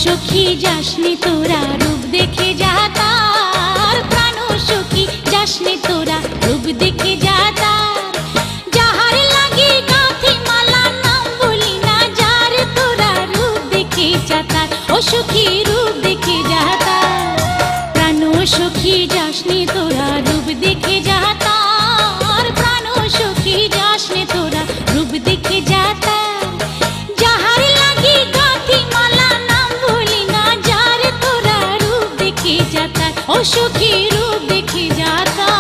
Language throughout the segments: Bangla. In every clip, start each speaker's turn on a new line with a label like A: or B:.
A: সখী যাসনি তোরা রূপ দেখে যা তার, প্রাণ সখী যাসনি তোরা রূপ দেখে যা তার। যাহার লাগি গাঁথি মালা নাম বলি না যার, তোরা রূপ দেখে যা তার, ও সখী রূপ দেখে যা তার। প্রাণ সখী যাসনি তোরা রূপ দেখে যা তার, প্রাণ সখী যাসনি তোরা রূপ দেখে যা তার। যাহার লাগি গাঁথি মালা নাম বলি না যার, তোরা রূপ দেখে যা তার, ও সখী রূপ দেখে যা তার।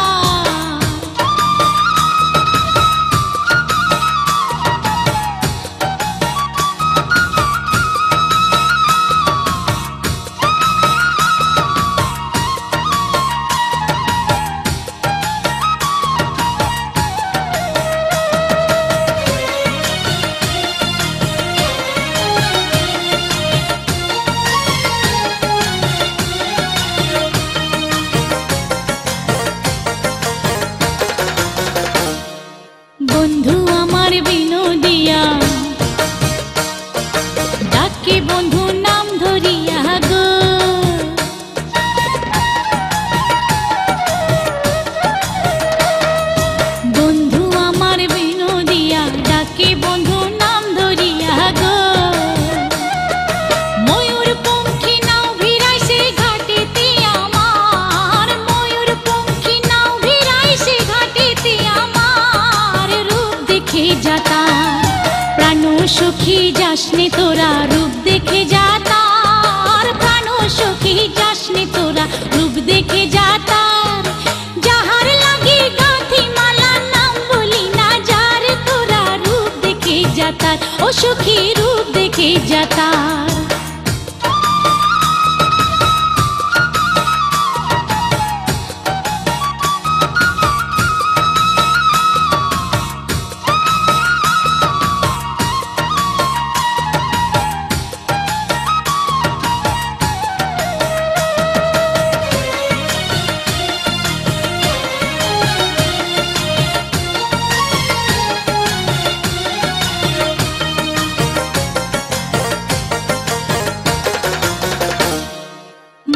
A: বন্ধু আমার বিনোদিয়া ডাকে বন্ধু নাম ধরিয়া গো, বন্ধু আমার বিনোদিয়া ডাকে বন্ধু নাম ধরিয়া গো। ময়ূর পঙ্খী নাও ভিড়াই সে ঘাটেতে আমার, ময়ূর পঙ্খী নাও ভিড়াই সে ঘাটেতে আমার, রূপ দেখে যা তার। প্রাণ সখী যাসনি তোরা রূপ দেখে যা তার, প্রাণ সখী যাসনি তোরা রূপ দেখে যা তার। যাহার লাগি গাঁথি মালা নাম বলি না যার, তোরা রূপ দেখে যা তার, ও সখী রূপ দেখে যা তার।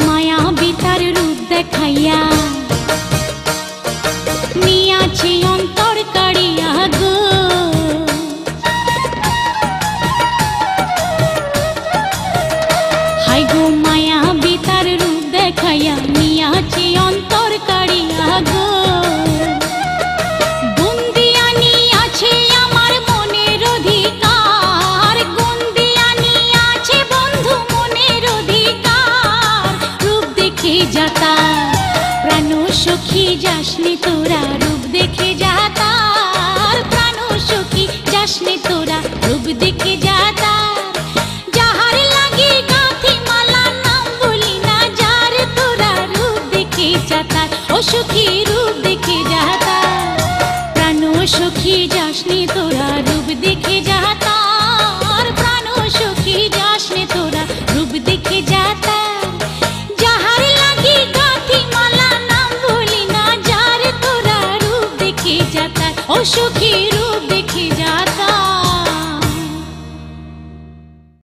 A: মায়া বিতার রূপ দেখাইয়া নিয়াছে অন্তর কাড়িয়া গো, হাই গো মায়া বিতার রূপ দেখাইয়া নিয়াছে অন্তর কাড়িয়া গো। গুন্দিয়ানি আছে আমার মনের অধিকার, গুন্দিয়ানি আছে বন্ধু মনের অধিকার, রূপ দেখে যা তার। প্রাণ সখী যাসনি তোরা রূপ দেখে যা তার, প্রাণ সখী যাসনি তোরা রূপ দেখে যা তার। যাহার লাগি গাঁথি মালা নাম বলি না যার, তোরা রূপ দেখে যা তার, ও সখী রূপ দেখে যা তার। প্রাণ সখী যাসনি তোরা রূপ দেখে যা তার, প্রাণ সখী যাসনি তোরা রূপ দেখে যা তার। যাহার লাগি গাঁথি মালা নাম বলি না যার, তোরা রূপ দেখে যা তার, ও সখী রূপ দেখে যা তার।